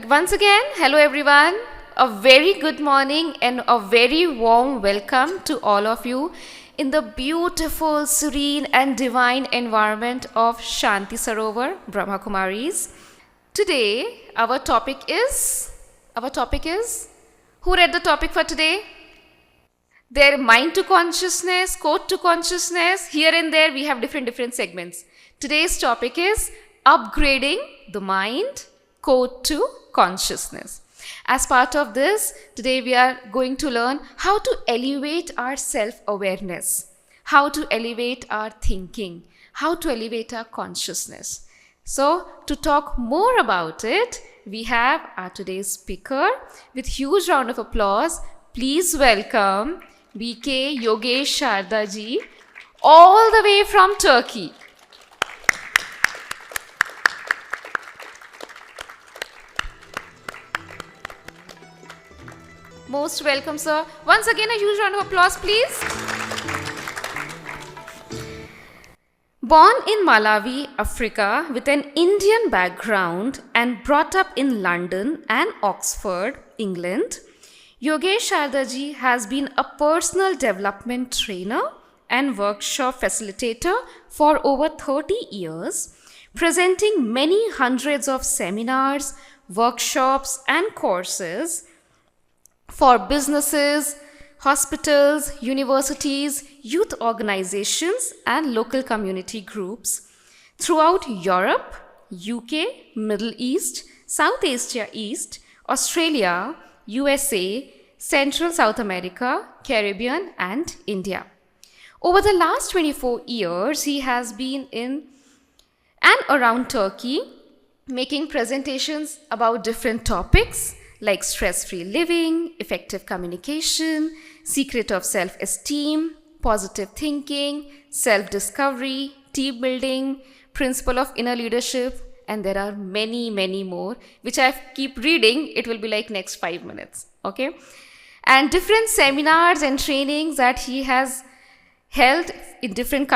Once again, hello everyone. A very good morning and a very warm welcome to all of you in the beautiful, serene and divine environment of Shanti Sarovar, Brahma Kumaris. Today, our topic is, who read the topic for today? Their mind to consciousness, code to consciousness, here and there we have different segments. Today's topic is upgrading the mind, code to consciousness. As part of this, today we are going to learn how to elevate our self-awareness, how to elevate our thinking, how to elevate our consciousness. So, to talk more about it, we have our today's speaker. With huge round of applause, please welcome BK Yogesh Sharda ji, all the way from Turkey. Most welcome, sir. Once again, a huge round of applause, please. Born in Malawi, Africa, with an Indian background and brought up in London and Oxford, England, Yogesh Shardaji has been a personal development trainer and workshop facilitator for over 30 years, presenting many hundreds of seminars, workshops, and courses for businesses, hospitals, universities, youth organizations, and local community groups throughout Europe, UK, Middle East, South Asia East, Australia, USA, Central South America, Caribbean, and India. Over the last 24 years, he has been in and around Turkey, making presentations about different topics like stress-free living, effective communication, secret of self-esteem, positive thinking, self-discovery, team building, principle of inner leadership, and there are many more, which I keep reading, it will be like next 5 minutes, okay? And different seminars and trainings that he has held in different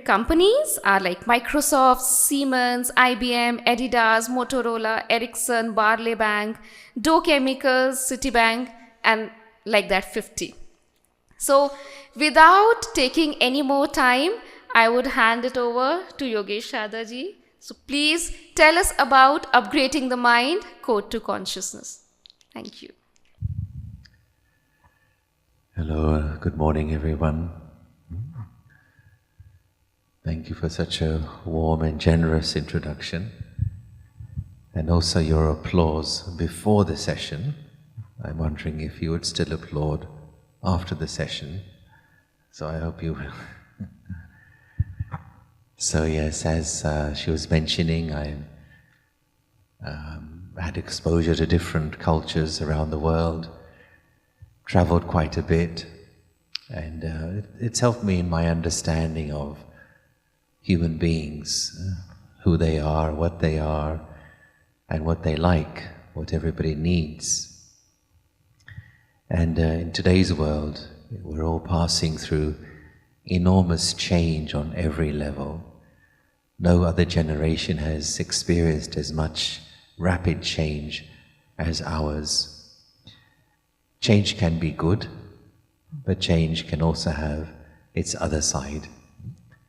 companies are like Microsoft, Siemens, IBM, Adidas, Motorola, Ericsson, Barley Bank, Dow Chemicals, Citibank, and like that 50. So without taking any more time, I would hand it over to Yogesh Shardaji. So please tell us about upgrading the mind, code to consciousness. Thank you. Hello, good morning everyone. Thank you for such a warm and generous introduction, and also your applause before the session. I'm wondering if you would still applaud after the session, so I hope you will. So yes, as she was mentioning, I had exposure to different cultures around the world, traveled quite a bit, and it's helped me in my understanding of human beings, who they are, and what they like, what everybody needs. And in today's world, we're all passing through enormous change on every level. No other generation has experienced as much rapid change as ours. Change can be good, but change can also have its other side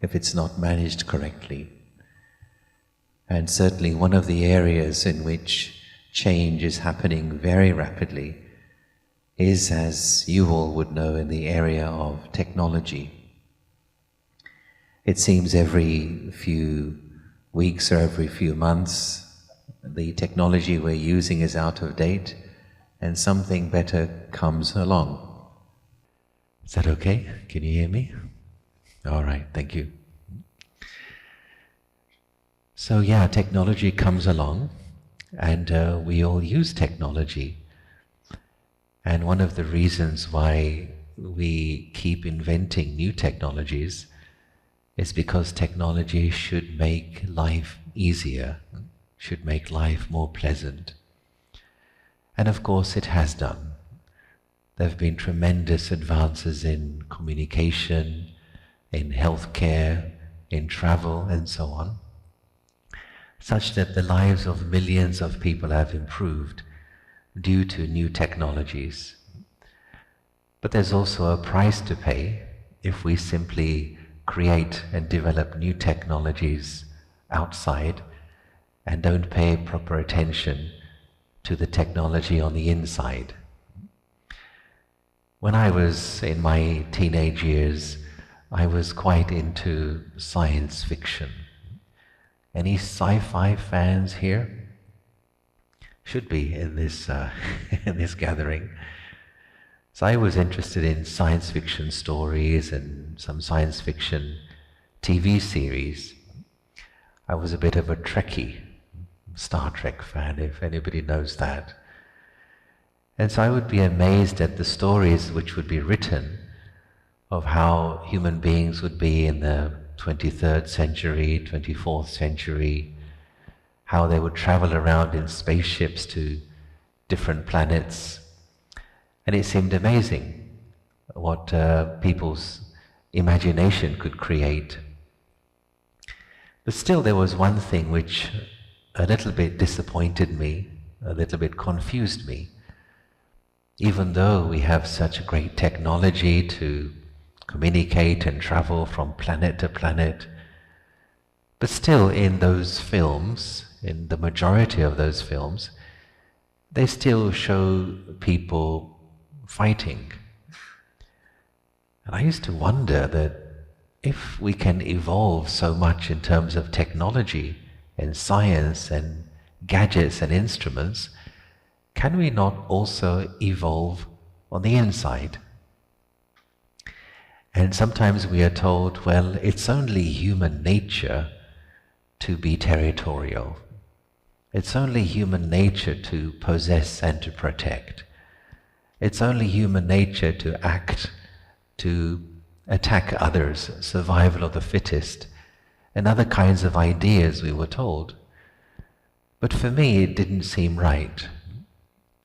if it's not managed correctly. And certainly one of the areas in which change is happening very rapidly is, as you all would know, in the area of technology. It seems every few weeks or every few months, the technology we're using is out of date and something better comes along. Is that okay? Can you hear me? All right, thank you. So yeah, technology comes along and we all use technology. And one of the reasons why we keep inventing new technologies is because technology should make life easier, should make life more pleasant. And of course it has done. There have been tremendous advances in communication, in healthcare, in travel and so on. such that the lives of millions of people have improved due to new technologies. But there's also a price to pay if we simply create and develop new technologies outside and don't pay proper attention to the technology on the inside. When I was in my teenage years, I was quite into science fiction. Any sci-fi fans here? Should be in this in this gathering. So I was interested in science fiction stories and some science fiction TV series. I was a bit of a Trekkie, Star Trek fan, if anybody knows that. And so I would be amazed at the stories which would be written of how human beings would be in the 23rd century, 24th century, how they would travel around in spaceships to different planets. And it seemed amazing what people's imagination could create. But still there was one thing which a little bit disappointed me, a little bit confused me. Even though we have such great technology to communicate and travel from planet to planet, but still in those films, in the majority of those films, they still show people fighting. And I used to wonder that if we can evolve so much in terms of technology and science and gadgets and instruments, can we not also evolve on the inside? And sometimes we are told, well, it's only human nature to be territorial. It's only human nature to possess and to protect. It's only human nature to act, to attack others, survival of the fittest, and other kinds of ideas we were told. But for me, it didn't seem right.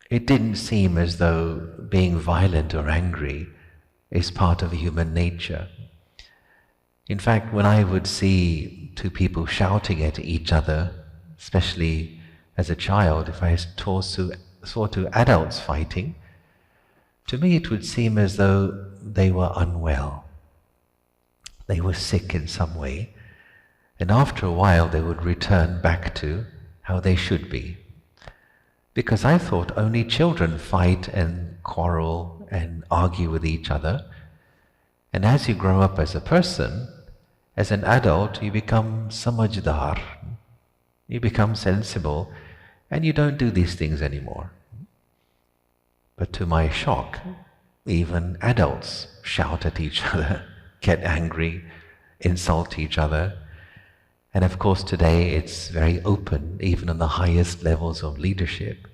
It didn't seem as though being violent or angry is part of human nature. In fact, when I would see two people shouting at each other, especially as a child, if I saw two adults fighting, to me it would seem as though they were unwell. They were sick in some way, and after a while they would return back to how they should be. Because I thought only children fight and quarrel and argue with each other. And as you grow up as a person, as an adult, you become samajdar. You become sensible, and you don't do these things anymore. But to my shock, even adults shout at each other, get angry, insult each other. And of course today it's very open, even on the highest levels of leadership.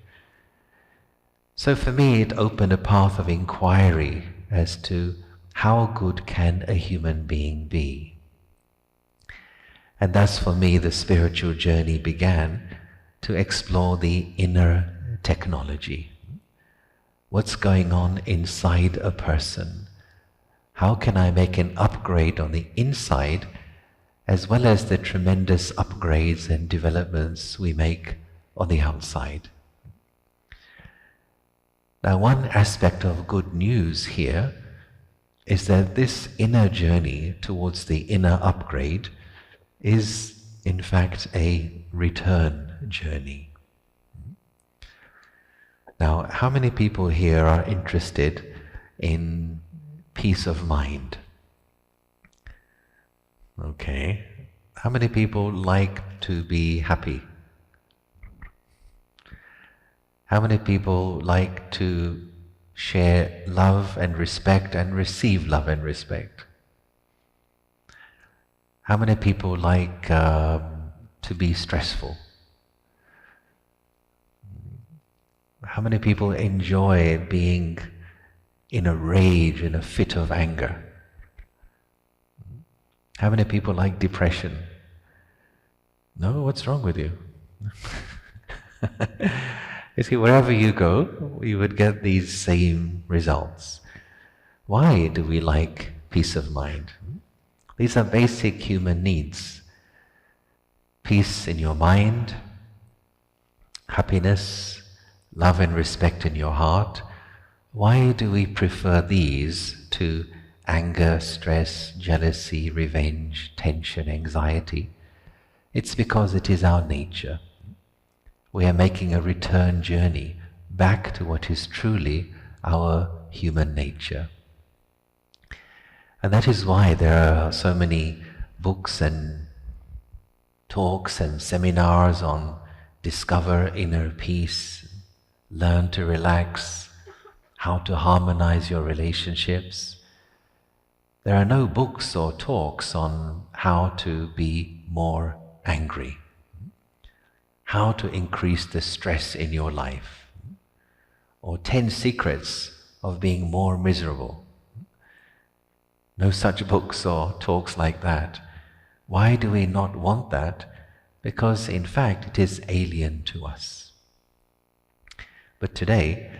So for me it opened a path of inquiry as to how good can a human being be. And thus for me the spiritual journey began to explore the inner technology. What's going on inside a person? How can I make an upgrade on the inside as well as the tremendous upgrades and developments we make on the outside? Now, one aspect of good news here is that this inner journey towards the inner upgrade is, in fact, a return journey. Now, how many people here are interested in peace of mind? Okay. How many people like to be happy? How many people like to share love and respect and receive love and respect? How many people like to be stressful? How many people enjoy being in a rage, in a fit of anger? How many people like depression? No, what's wrong with you? You see, wherever you go, you would get these same results. Why do we like peace of mind? These are basic human needs. peace in your mind, happiness, love and respect in your heart. Why do we prefer these to anger, stress, jealousy, revenge, tension, anxiety? It's because it is our nature. We are making a return journey back to what is truly our human nature. And that is why there are so many books and talks and seminars on discover inner peace, learn to relax, how to harmonize your relationships. There are no books or talks on how to be more angry, how to increase the stress in your life, or 10 secrets of being more miserable. No such books or talks like that. Why do we not want that? Because in fact it is alien to us. But today,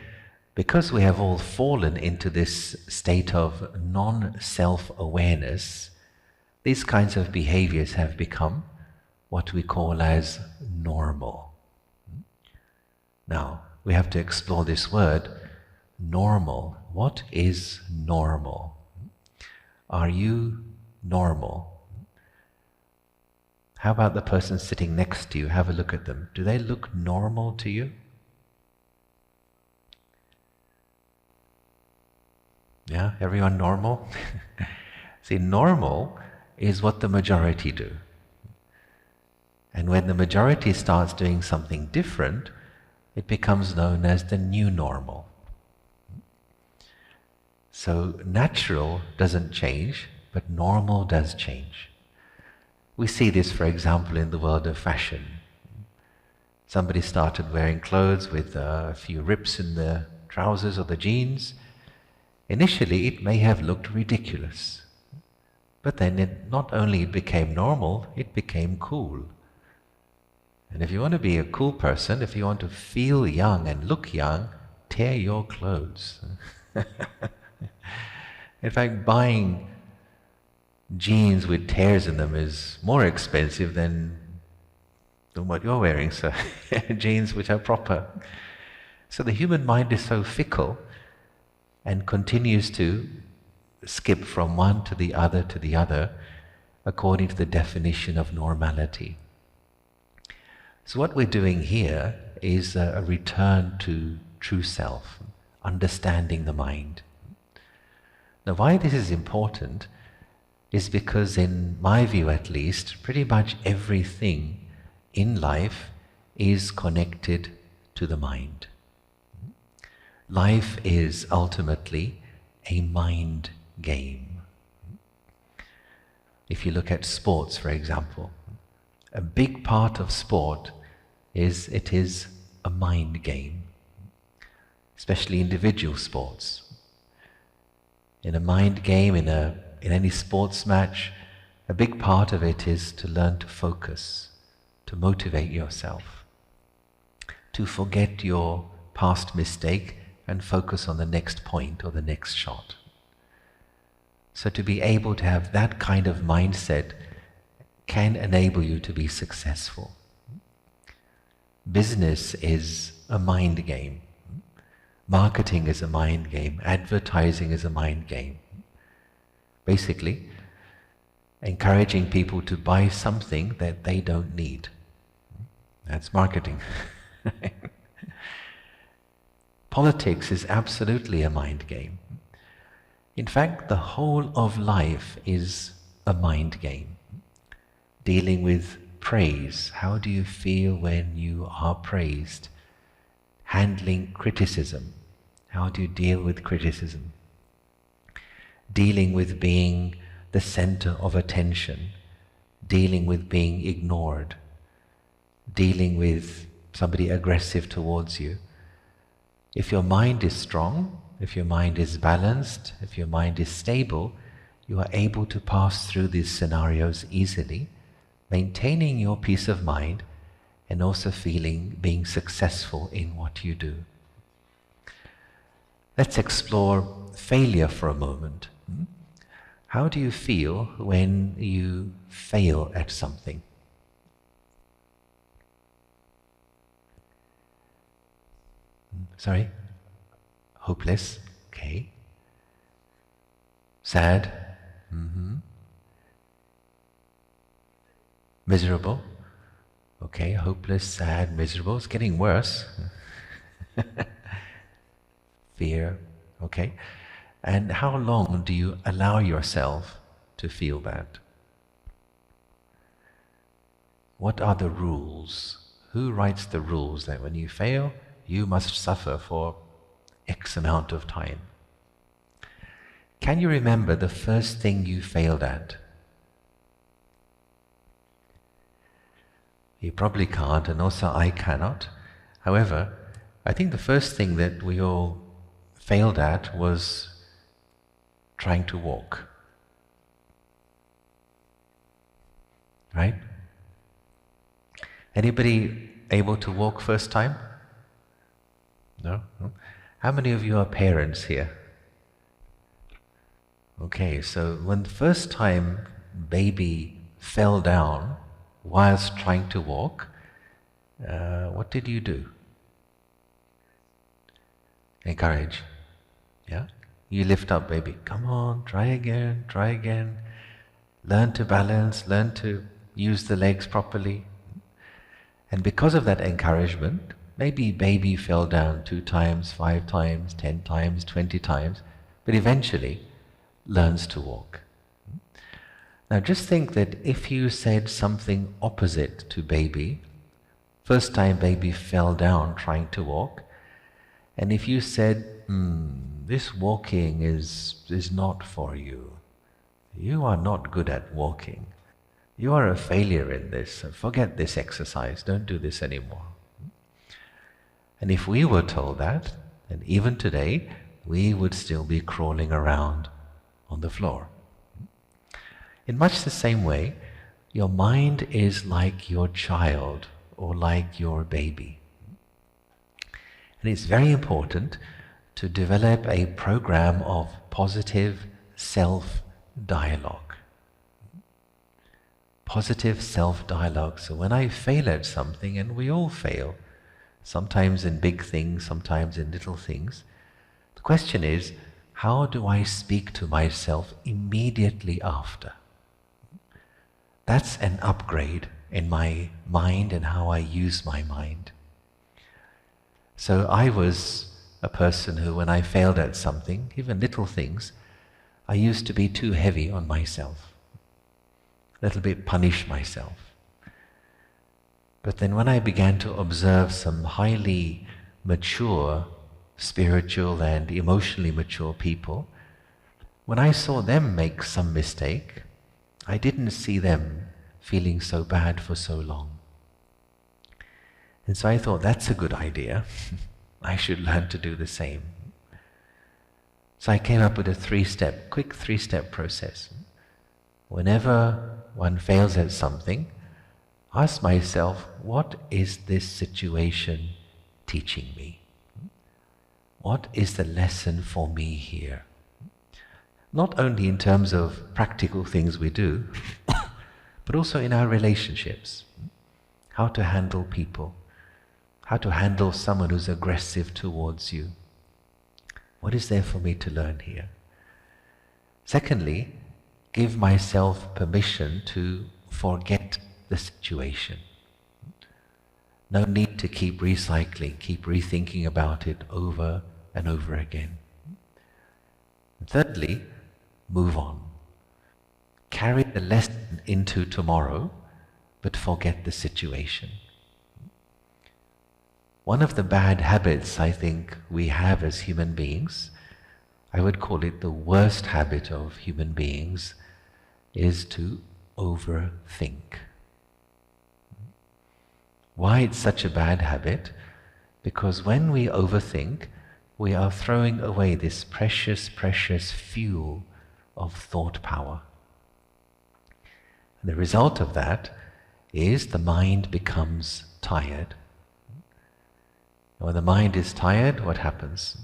because we have all fallen into this state of non-self-awareness, these kinds of behaviors have become what we call as normal. Now, we have to explore this word, normal. What is normal? Are you normal? How about the person sitting next to you? Have a look at them. Do they look normal to you? Yeah, everyone normal? See, normal is what the majority do. And when the majority starts doing something different, it becomes known as the new normal. So natural doesn't change, but normal does change. We see this, for example, in the world of fashion. Somebody started wearing clothes with a few rips in the trousers or the jeans. Initially, it may have looked ridiculous. But then not only it became normal, it became cool. And if you want to be a cool person, if you want to feel young and look young, tear your clothes. In fact, buying jeans with tears in them is more expensive than what you're wearing, so jeans which are proper. So the human mind is so fickle and continues to skip from one to the other according to the definition of normality. So what we're doing here is a return to true self, understanding the mind. Now why this is important is because, in my view at least, pretty much everything in life is connected to the mind. Life is ultimately a mind game. If you look at sports, for example, a big part of sport is it is a mind game, especially individual sports. In a mind game, in any sports match, a big part of it is to learn to focus, to motivate yourself, to forget your past mistake and focus on the next point or the next shot. So to be able to have that kind of mindset can enable you to be successful. Business is a mind game. Marketing is a mind game. Advertising is a mind game. Basically, encouraging people to buy something that they don't need. That's marketing. Politics is absolutely a mind game. In fact, the whole of life is a mind game. Dealing with praise. How do you feel when you are praised? Handling criticism. How do you deal with criticism? Dealing with being the center of attention. Dealing with being ignored. Dealing with somebody aggressive towards you. If your mind is strong, if your mind is balanced, if your mind is stable, you are able to pass through these scenarios easily, maintaining your peace of mind and also being successful in what you do. Let's explore failure for a moment. How do you feel when you fail at something? Sorry? Hopeless. Okay. Sad. Miserable. Okay, hopeless, sad, miserable. It's getting worse. Fear. Okay. And how long do you allow yourself to feel that? What are the rules? Who writes the rules that when you fail, you must suffer for X amount of time? Can you remember the first thing you failed at? You probably can't, and also I cannot. However, I think the first thing that we all failed at was trying to walk. Right? Anybody able to walk first time? No? No? How many of you are parents here? Okay, so when the first time baby fell down whilst trying to walk, what did you do? Encourage. Yeah? You lift up baby. Come on, try again, try again. Learn to balance, learn to use the legs properly. And because of that encouragement, maybe baby fell down 2 times, 5 times, 10 times, 20 times, but eventually learns to walk. Now just think that if you said something opposite to baby, first time baby fell down trying to walk, and if you said, this walking is not for you. You are not good at walking. You are a failure in this. So forget this exercise. Don't do this anymore. And if we were told that, then even today, we would still be crawling around on the floor. In much the same way, your mind is like your child or like your baby. And it's very important to develop a program of positive self-dialogue. Positive self-dialogue. So when I fail at something, and we all fail, sometimes in big things, sometimes in little things, the question is, how do I speak to myself immediately after? That's an upgrade in my mind and how I use my mind. So I was a person who, when I failed at something, even little things, I used to be too heavy on myself. A little bit punish myself. But then when I began to observe some highly mature, spiritual and emotionally mature people, when I saw them make some mistake, I didn't see them feeling so bad for so long. And so I thought, that's a good idea. I should learn to do the same. So I came up with a quick three-step process. Whenever one fails at something, ask myself, what is this situation teaching me? What is the lesson for me here? Not only in terms of practical things we do, but also in our relationships. How to handle people. How to handle someone who's aggressive towards you. What is there for me to learn here? Secondly, give myself permission to forget the situation. No need to keep recycling, keep rethinking about it over and over again. Thirdly, move on. Carry the lesson into tomorrow, but forget the situation. One of the bad habits I think we have as human beings, I would call it the worst habit of human beings, is to overthink. Why it's such a bad habit? Because when we overthink, we are throwing away this precious, precious fuel of thought power. And the result of that is the mind becomes tired. And when the mind is tired, what happens?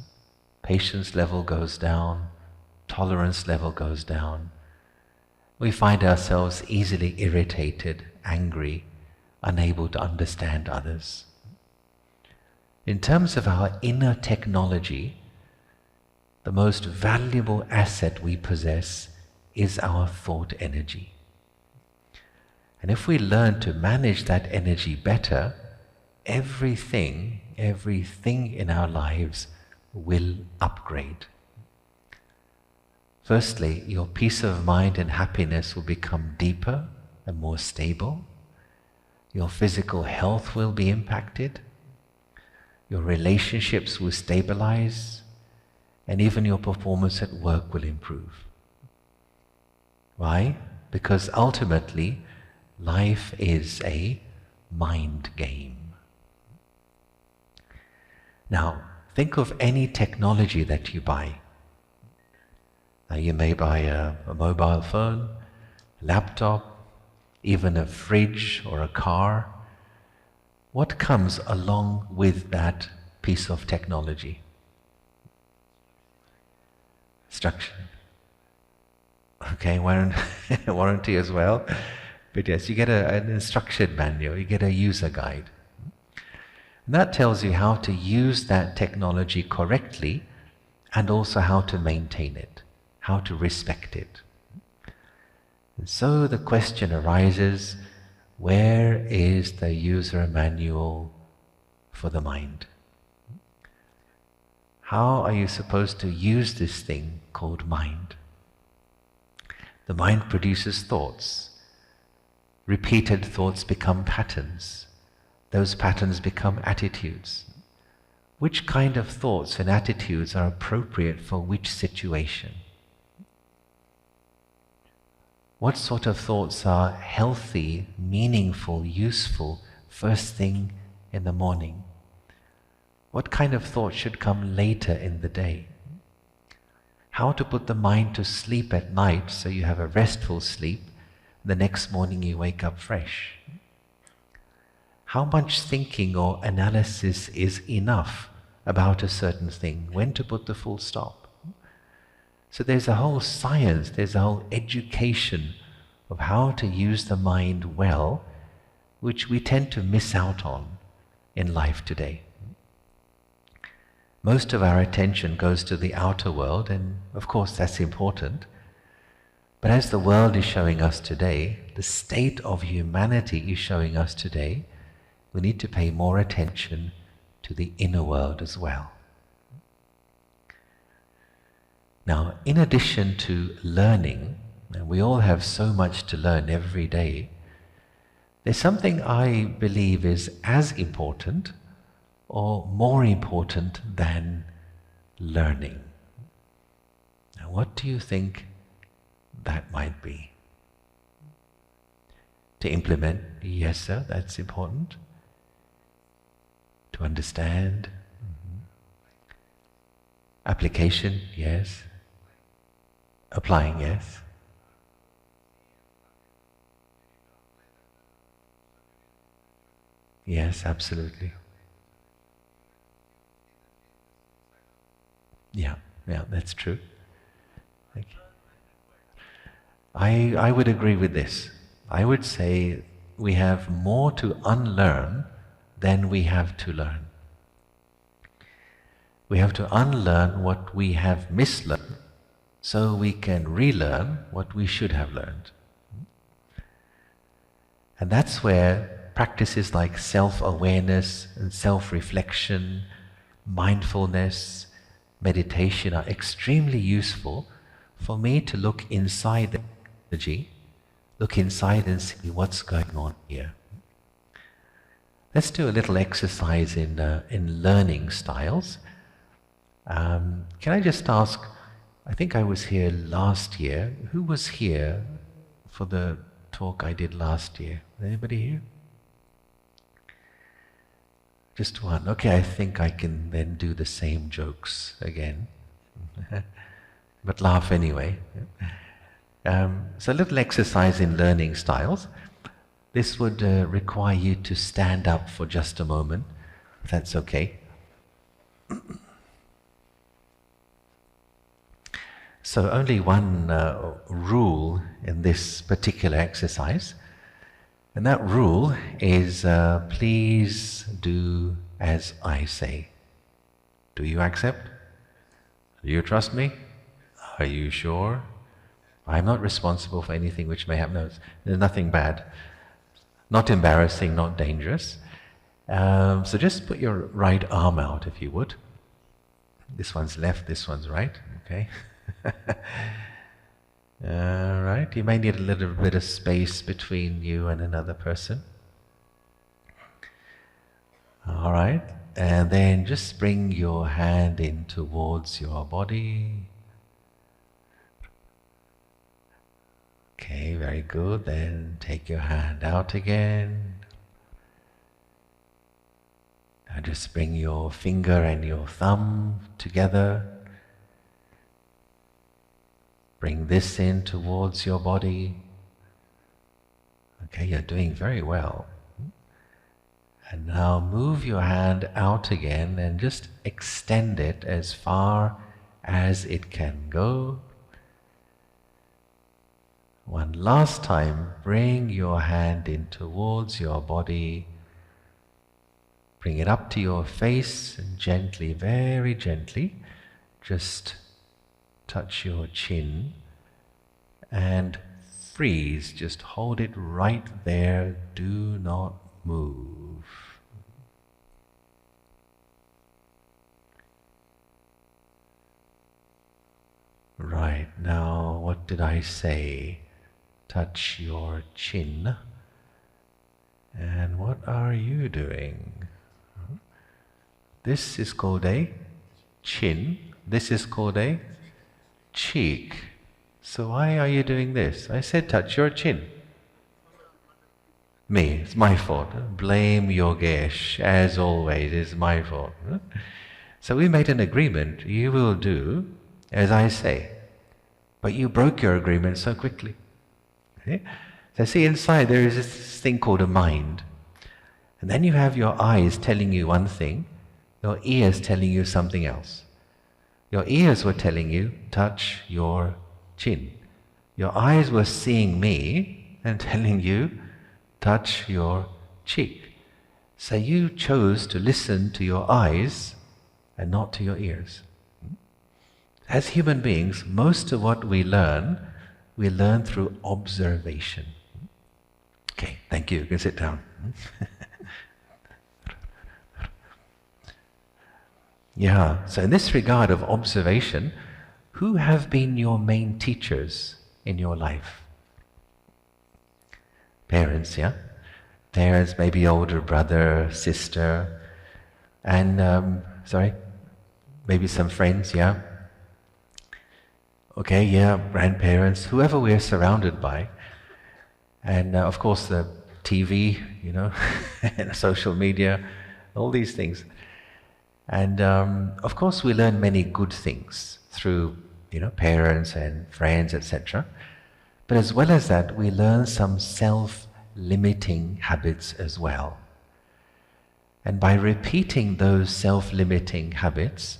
Patience level goes down, tolerance level goes down. We find ourselves easily irritated, angry, unable to understand others. In terms of our inner technology, the most valuable asset we possess is our thought energy. And if we learn to manage that energy better, everything in our lives will upgrade. Firstly, your peace of mind and happiness will become deeper and more stable. Your physical health will be impacted. Your relationships will stabilize. And even your performance at work will improve. Why? Because ultimately, life is a mind game. Now, think of any technology that you buy. Now, you may buy a mobile phone, a laptop, even a fridge or a car. What comes along with that piece of technology? Instruction. Okay, warranty as well. But yes, you get an instruction manual, you get a user guide. And that tells you how to use that technology correctly and also how to maintain it, how to respect it. And so the question arises, where is the user manual for the mind? How are you supposed to use this thing called mind? The mind produces thoughts. Repeated thoughts become patterns. Those patterns become attitudes. Which kind of thoughts and attitudes are appropriate for which situation? What sort of thoughts are healthy, meaningful, useful first thing in the morning? What kind of thoughts should come later in the day? How to put the mind to sleep at night so you have a restful sleep, the next morning you wake up fresh. How much thinking or analysis is enough about a certain thing? When to put the full stop? So there's a whole science, there's a whole education of how to use the mind well, which we tend to miss out on in life today. Most of our attention goes to the outer world, and of course that's important. But as the world is showing us today, the state of humanity is showing us today, we need to pay more attention to the inner world as well. Now, in addition to learning, and we all have so much to learn every day, there's something I believe is as important or more important than learning. Now, what do you think that might be? To implement, yes sir, that's important. To understand, application, yes. Applying, yes. Yes, absolutely. Yeah, that's true. Thank you. I would agree with this. I would say we have more to unlearn than we have to learn. We have to unlearn what we have mislearned so we can relearn what we should have learned. And that's where practices like self-awareness and self-reflection, mindfulness, meditation are extremely useful for me to look inside the energy, look inside and see what's going on here. Let's do a little exercise in learning styles. Can I just ask, I think I was here last year. Who was here for the talk I did last year? Anybody here? Just one. Okay, I think I can then do the same jokes again. But laugh anyway. So a little exercise in learning styles. This would require you to stand up for just a moment, if that's okay. So only one rule in this particular exercise, and that rule is please do as I say. Do you accept? Do you trust me? Are you sure? I'm not responsible for anything which may happen. No, there's nothing bad. Not embarrassing, not dangerous. So just put your right arm out if you would. This one's left, this one's right. Okay. Alright, you may need a little bit of space between you and another person. Alright, and then just bring your hand in towards your body. Okay, very good. Then take your hand out again. Now just bring your finger and your thumb together. Bring this in towards your body. Okay, you're doing very well. And now move your hand out again and just extend it as far as it can go. One last time, bring your hand in towards your body. Bring it up to your face and gently, very gently, just touch your chin and freeze. Just hold it right there. Do not move. Right, now what did I say? Touch your chin. And what are you doing? This is called a chin. This is called a cheek. So why are you doing this? I said touch your chin. Me, it's my fault. Blame Yogesh, as always, it's my fault. So we made an agreement. You will do as I say. But you broke your agreement so quickly. Okay? So see, inside there is this thing called a mind. And then you have your eyes telling you one thing, your ears telling you something else. Your ears were telling you, touch your chin. Your eyes were seeing me and telling you, touch your cheek. So you chose to listen to your eyes and not to your ears. As human beings, most of what we learn through observation. Okay, thank you. You can sit down. Yeah, so in this regard of observation, who have been your main teachers in your life? Parents, yeah? Parents, maybe older brother, sister, and, maybe some friends, yeah? Okay, yeah, grandparents, whoever we're surrounded by. And of course the TV, and social media, all these things. And of course we learn many good things through, parents and friends, etc. But as well as that, we learn some self-limiting habits as well. And by repeating those self-limiting habits,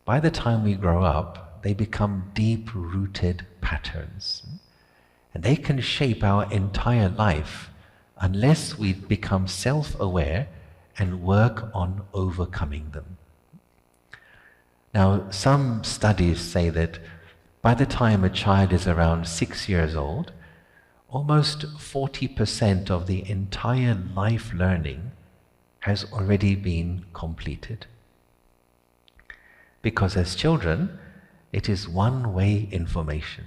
by the time we grow up, they become deep-rooted patterns. And they can shape our entire life unless we become self-aware and work on overcoming them. Now, some studies say that by the time a child is around 6 years old, almost 40% of the entire life learning has already been completed. Because as children, it is one-way information.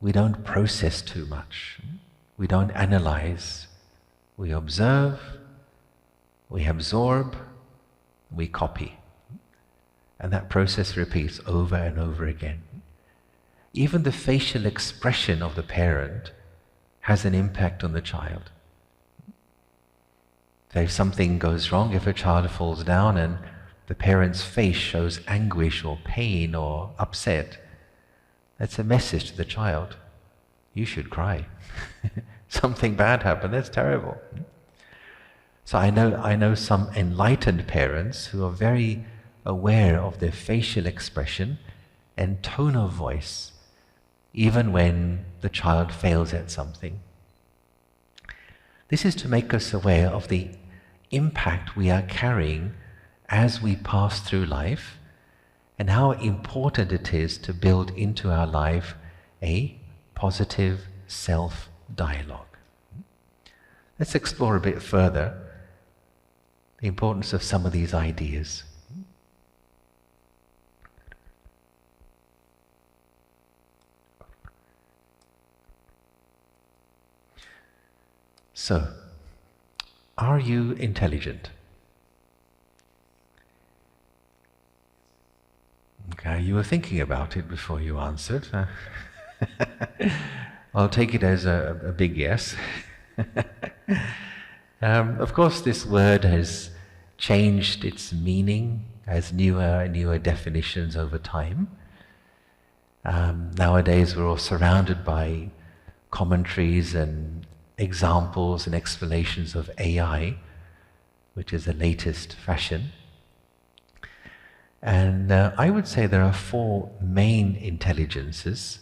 We don't process too much. We don't analyze. We observe, we absorb, we copy. And that process repeats over and over again. Even the facial expression of the parent has an impact on the child. So if something goes wrong, if a child falls down and the parent's face shows anguish or pain or upset, that's a message to the child. You should cry. Something bad happened, that's terrible. So I know some enlightened parents who are very aware of their facial expression and tone of voice, even when the child fails at something. This is to make us aware of the impact we are carrying as we pass through life, and how important it is to build into our life a positive self-dialogue. Let's explore a bit further the importance of some of these ideas. So, are you intelligent? Okay, you were thinking about it before you answered. I'll take it as a big yes. Of course, this word has changed its meaning as newer and newer definitions over time. Nowadays, we're all surrounded by commentaries and examples and explanations of AI, which is the latest fashion. And I would say there are four main intelligences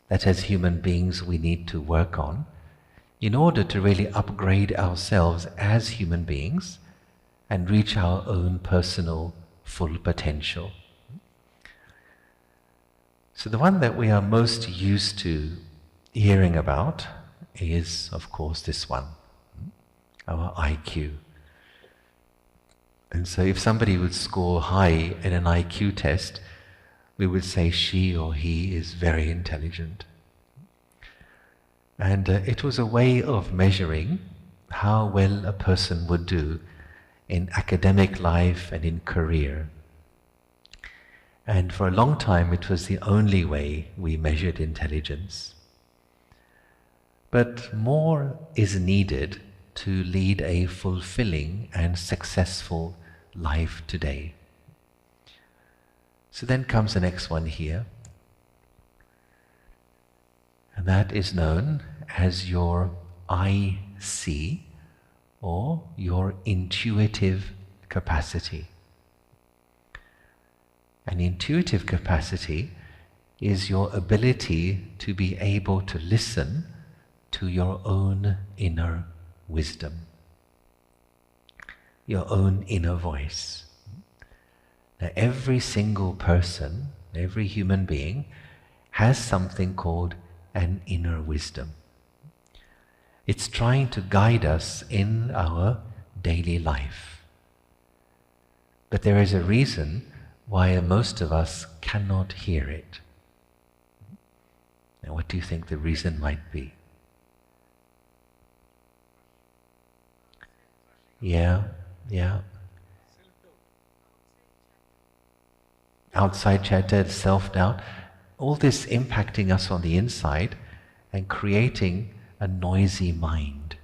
that as human beings we need to work on in order to really upgrade ourselves as human beings and reach our own personal full potential. So the one that we are most used to hearing about is, of course, this one, our IQ. And so if somebody would score high in an IQ test, we would say she or he is very intelligent. And it was a way of measuring how well a person would do in academic life and in career. And for a long time it was the only way we measured intelligence. But more is needed to lead a fulfilling and successful life today. So then comes the next one here, and that is known as your IC, or your intuitive capacity. An intuitive capacity is your ability to be able to listen to your own inner wisdom, your own inner voice. Now, every single person, every human being has something called an inner wisdom. It's trying to guide us in our daily life. But there is a reason why most of us cannot hear it. Now, what do you think the reason might be? Yeah. Outside chatter, self-doubt, all this impacting us on the inside and creating a noisy mind.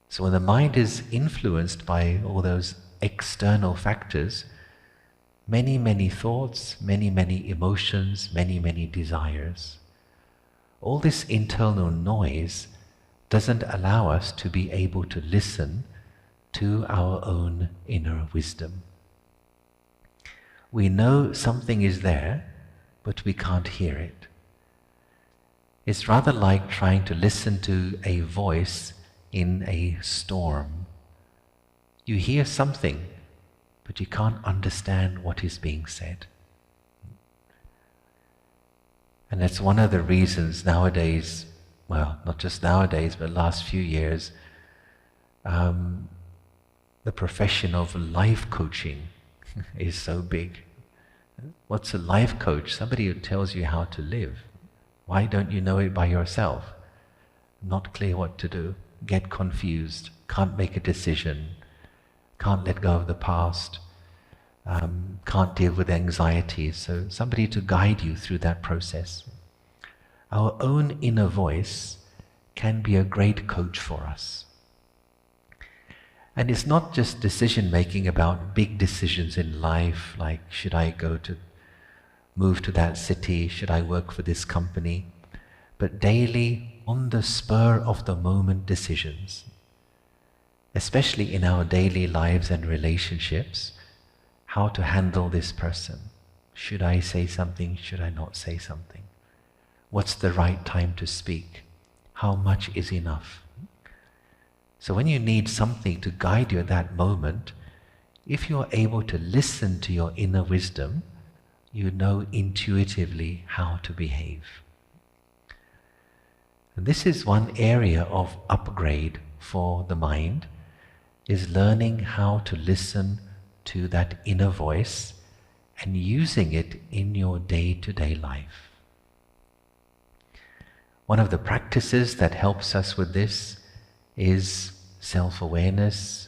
So when the mind is influenced by all those external factors, many thoughts, many emotions, many desires, all this internal noise doesn't allow us to be able to listen to our own inner wisdom. We know something is there, but we can't hear it. It's rather like trying to listen to a voice in a storm. You hear something, but you can't understand what is being said. And that's one of the reasons nowadays, well, not just nowadays, but last few years, the profession of life coaching is so big. What's a life coach? Somebody who tells you how to live. Why don't you know it by yourself? Not clear what to do, get confused, can't make a decision, can't let go of the past, can't deal with anxiety. So somebody to guide you through that process. Our own inner voice can be a great coach for us. And it's not just decision making about big decisions in life, like should I move to that city, should I work for this company, but daily, on the spur of the moment decisions, especially in our daily lives and relationships, how to handle this person. Should I say something? Should I not say something? What's the right time to speak? How much is enough? So when you need something to guide you at that moment, if you're able to listen to your inner wisdom, you know intuitively how to behave. And this is one area of upgrade for the mind, is learning how to listen to that inner voice and using it in your day-to-day life. One of the practices that helps us with this is self-awareness,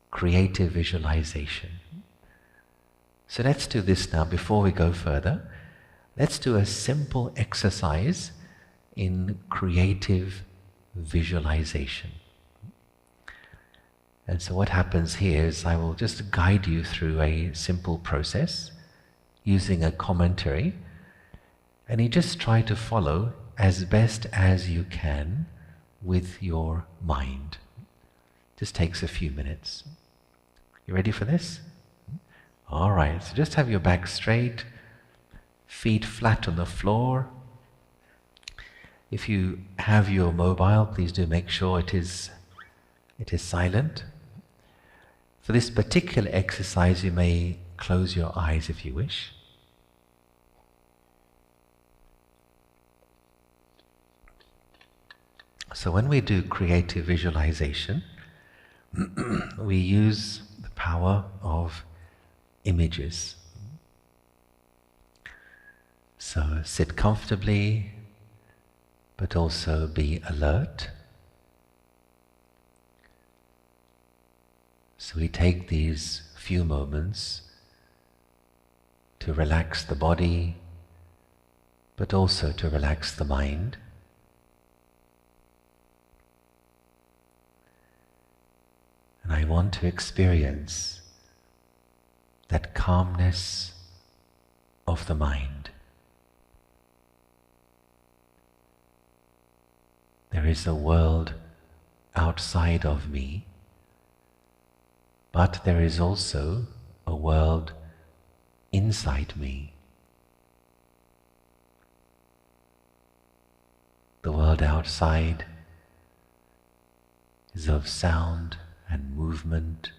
creative visualization. So let's do this now before we go further. Let's do a simple exercise in creative visualization. And so what happens here is I will just guide you through a simple process using a commentary, and you just try to follow as best as you can with your mind. Just takes a few minutes. You ready for this? All right, so just have your back straight, feet flat on the floor. If you have your mobile, please do make sure it is silent. For this particular exercise, you may close your eyes if you wish. So when we do creative visualization, we use the power of images. So sit comfortably, but also be alert. So we take these few moments to relax the body, but also to relax the mind. And I want to experience that calmness of the mind. There is a world outside of me, but there is also a world inside me. The world outside is of sound and movement.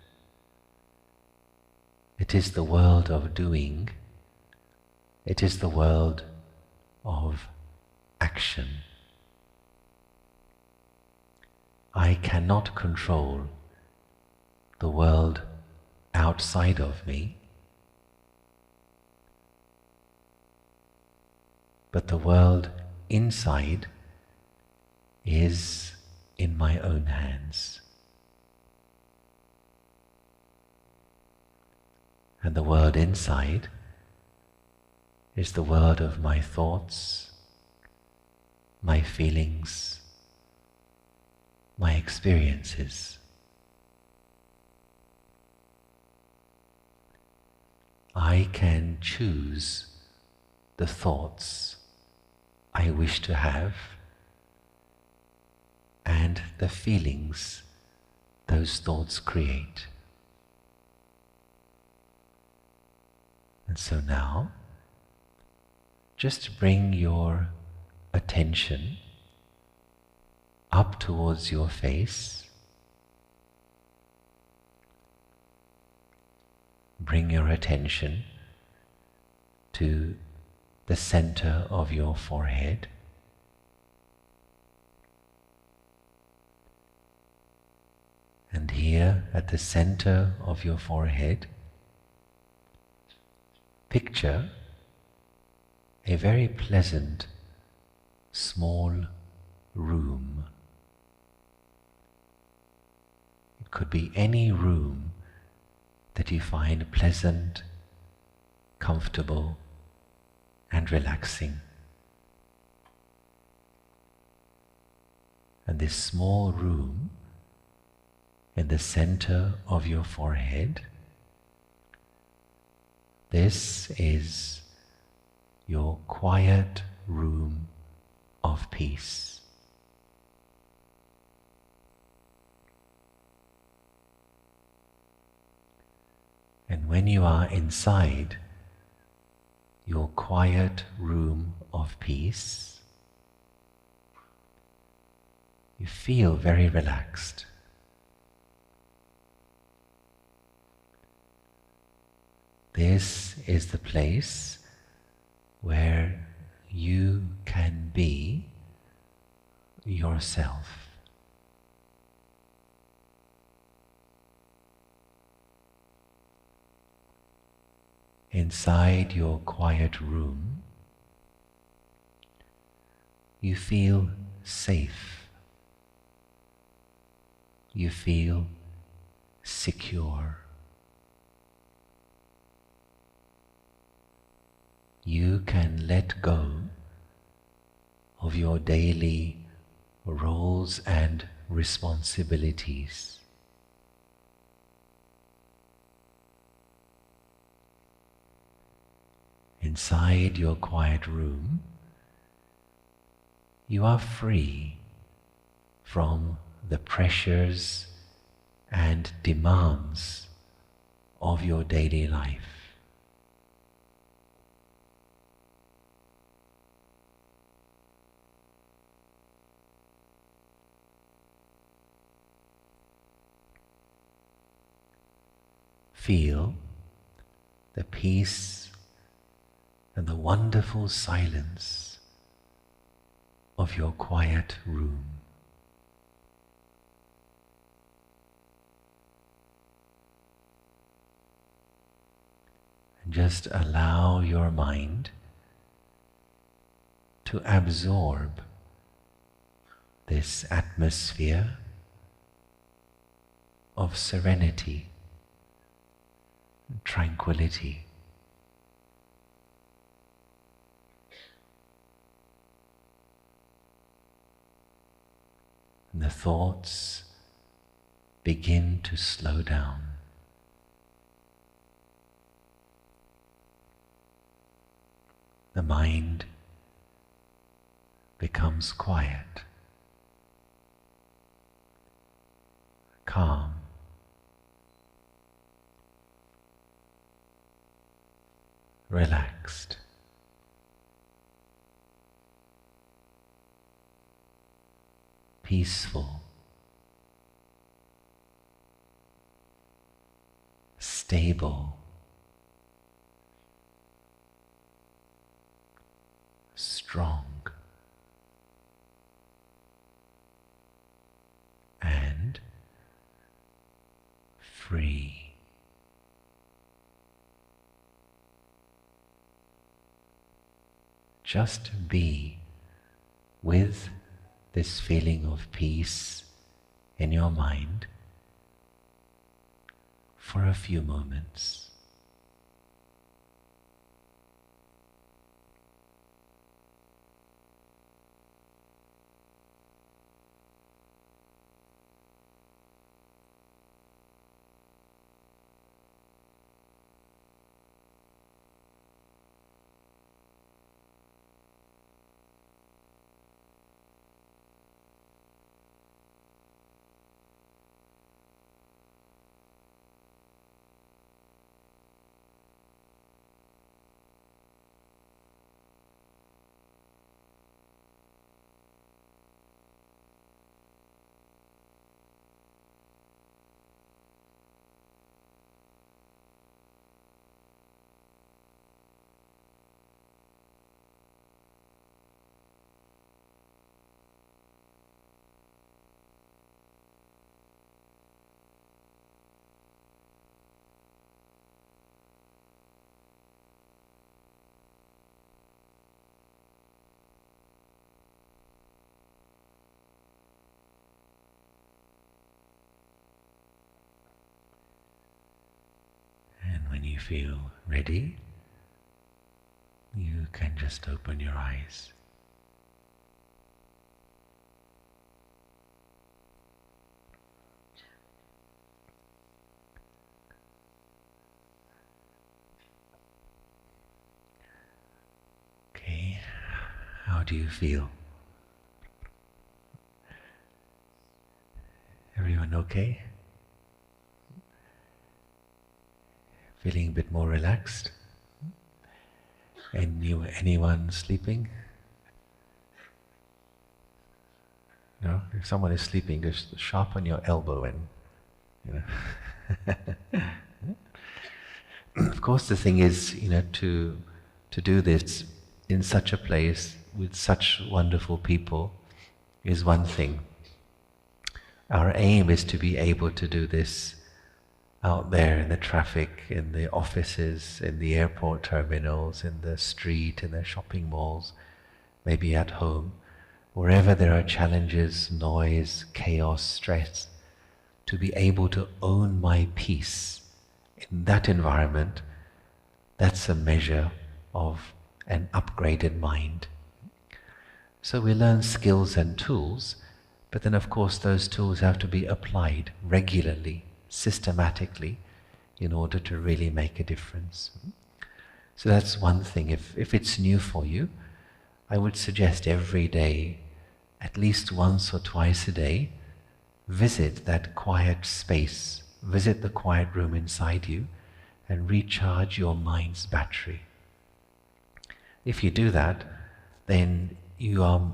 It is the world of doing. It is the world of action. I cannot control the world outside of me, but the world inside is in my own hands. And the world inside is the world of my thoughts, my feelings, my experiences. I can choose the thoughts I wish to have and the feelings those thoughts create. And so now, just bring your attention up towards your face. Bring your attention to the center of your forehead. And here at the center of your forehead, picture a very pleasant, small room. It could be any room that you find pleasant, comfortable, and relaxing. And this small room in the center of your forehead, this is your quiet room of peace. And when you are inside your quiet room of peace, you feel very relaxed. this is the place where you can be yourself. Inside your quiet room, you feel safe. You feel secure. You can let go of your daily roles and responsibilities. Inside your quiet room, you are free from the pressures and demands of your daily life. Feel the peace and the wonderful silence of your quiet room. And just allow your mind to absorb this atmosphere of serenity, tranquility. And the thoughts begin to slow down. The mind becomes quiet, calm, relaxed. Peaceful, stable, strong, and free. Just be with this feeling of peace in your mind for a few moments. When you feel ready, you can just open your eyes. Okay, how do you feel? Everyone okay? Feeling a bit more relaxed? Anyone sleeping? No? If someone is sleeping, just sharpen your elbow and, Of course, the thing is, to do this in such a place with such wonderful people is one thing. Our aim is to be able to do this out there in the traffic, in the offices, in the airport terminals, in the street, in the shopping malls, maybe at home, wherever there are challenges, noise, chaos, stress, to be able to own my peace in that environment. That's a measure of an upgraded mind. So we learn skills and tools, but then of course those tools have to be applied regularly, systematically, in order to really make a difference. So that's one thing. If it's new for you, I would suggest every day, at least once or twice a day, visit that quiet space, visit the quiet room inside you, and recharge your mind's battery. If you do that, then you are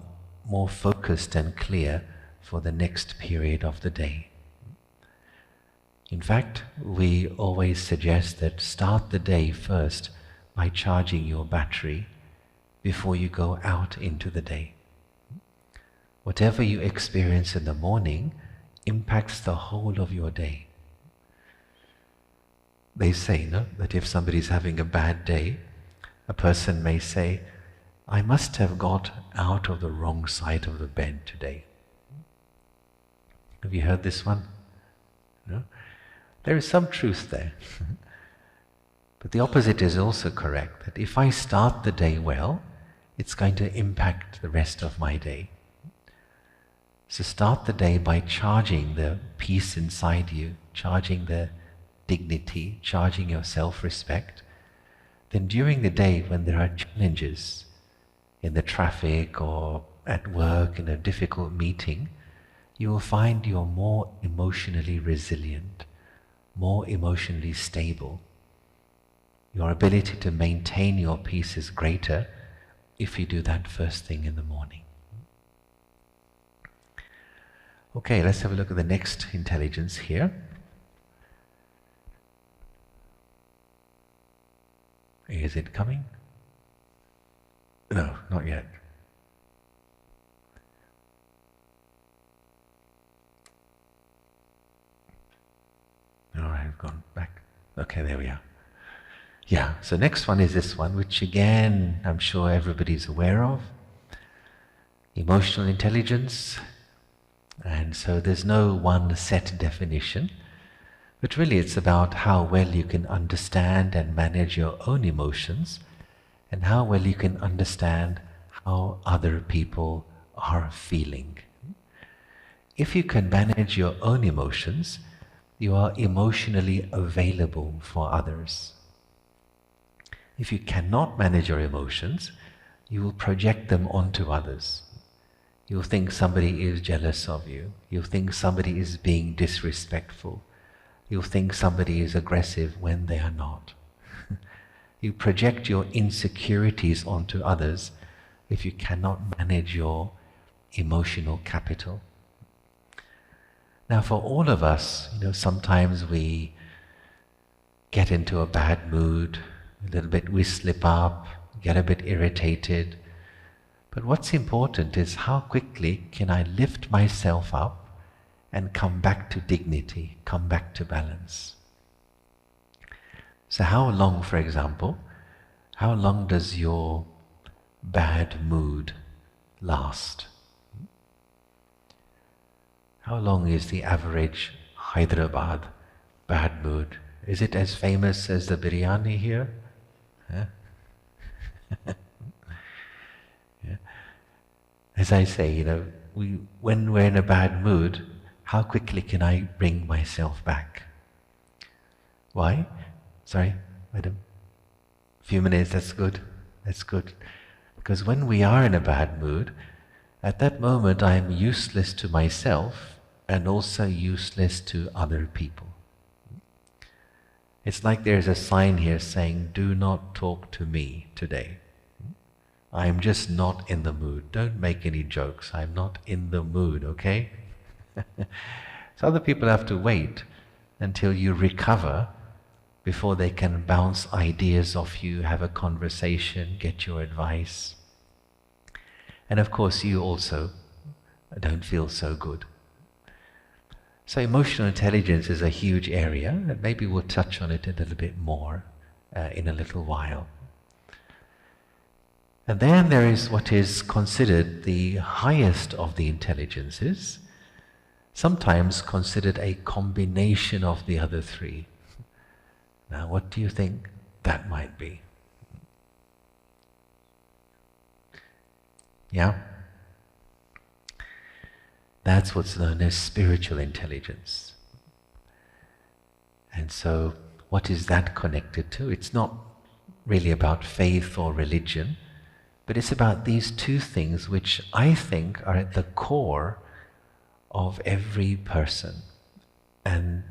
more focused and clear for the next period of the day. In fact, we always suggest that start the day first by charging your battery before you go out into the day. Whatever you experience in the morning impacts the whole of your day. They say, that if somebody's having a bad day, a person may say, I must have got out of the wrong side of the bed today. Have you heard this one? No? There is some truth there. But the opposite is also correct, that if I start the day well, it's going to impact the rest of my day. So start the day by charging the peace inside you, charging the dignity, charging your self-respect. Then during the day when there are challenges in the traffic or at work, in a difficult meeting, you will find you're more emotionally resilient, more emotionally stable. Your ability to maintain your peace is greater if you do that first thing in the morning. Okay, let's have a look at the next intelligence here. Is it coming? No, not yet. All right, I've gone back. Okay, there we are. Yeah, so next one is this one, which again, I'm sure everybody's aware of. Emotional intelligence. And so there's no one set definition, but really it's about how well you can understand and manage your own emotions, and how well you can understand how other people are feeling. If you can manage your own emotions, you are emotionally available for others. If you cannot manage your emotions, you will project them onto others. You'll think somebody is jealous of you. You'll think somebody is being disrespectful. You'll think somebody is aggressive when they are not. You project your insecurities onto others if you cannot manage your emotional capital. Now for all of us, sometimes we get into a bad mood, a little bit we slip up, get a bit irritated. But what's important is how quickly can I lift myself up and come back to dignity, come back to balance. So how long, for example, how long does your bad mood last? How long is the average Hyderabad bad mood? Is it as famous as the biryani here? Huh? Yeah. As I say, when we're in a bad mood, how quickly can I bring myself back? Why? Sorry, madam. A few minutes, that's good. That's good. Because when we are in a bad mood, at that moment I am useless to myself and also useless to other people. It's like there's a sign here saying, do not talk to me today. I'm just not in the mood. Don't make any jokes. I'm not in the mood, okay? So other people have to wait until you recover before they can bounce ideas off you, have a conversation, get your advice. And of course, you also don't feel so good. So emotional intelligence is a huge area, and maybe we'll touch on it a little bit more in a little while. And then there is what is considered the highest of the intelligences, sometimes considered a combination of the other three. Now, what do you think that might be? Yeah? That's what's known as spiritual intelligence. And so, what is that connected to? It's not really about faith or religion, but it's about these two things which I think are at the core of every person and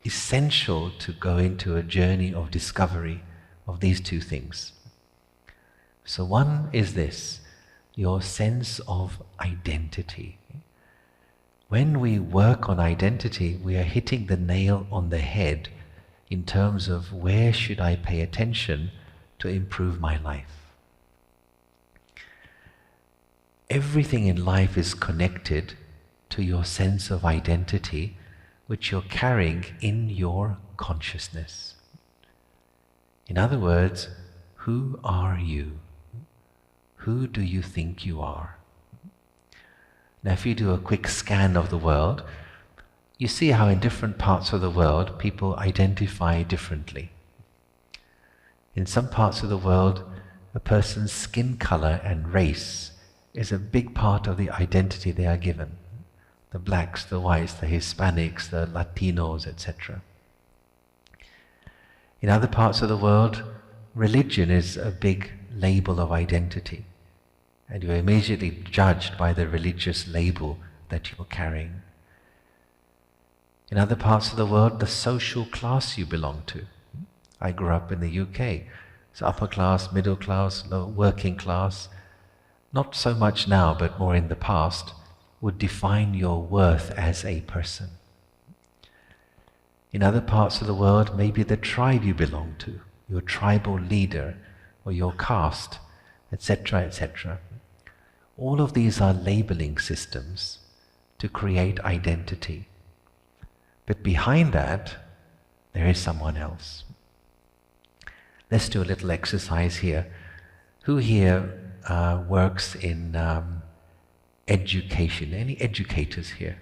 essential to go into a journey of discovery of these two things. So one is this, your sense of identity. When we work on identity, we are hitting the nail on the head in terms of where should I pay attention to improve my life. Everything in life is connected to your sense of identity, which you're carrying in your consciousness. In other words, who are you? Who do you think you are? Now, if you do a quick scan of the world, you see how in different parts of the world people identify differently. In some parts of the world, a person's skin color and race is a big part of the identity they are given. The blacks, the whites, the Hispanics, the Latinos, etc. In other parts of the world, religion is a big label of identity, and you're immediately judged by the religious label that you're carrying. In other parts of the world, the social class you belong to. I grew up in the UK, so upper class, middle class, working class, not so much now, but more in the past, would define your worth as a person. In other parts of the world, maybe the tribe you belong to, your tribal leader, or your caste, etc., etc. All of these are labeling systems to create identity. But behind that, there is someone else. Let's do a little exercise here. Who here works in education? Any educators here?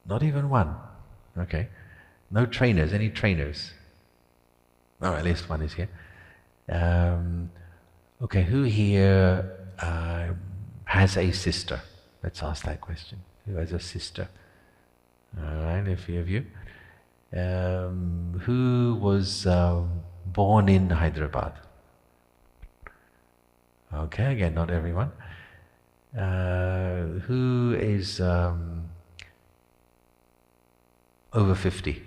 Not even one. Okay. No trainers. Any trainers? Oh, at least one is here. Okay, who here has a sister? Let's ask that question. Who has a sister? All right, a few of you. Who was born in Hyderabad? Okay, again, not everyone. Who is over 50?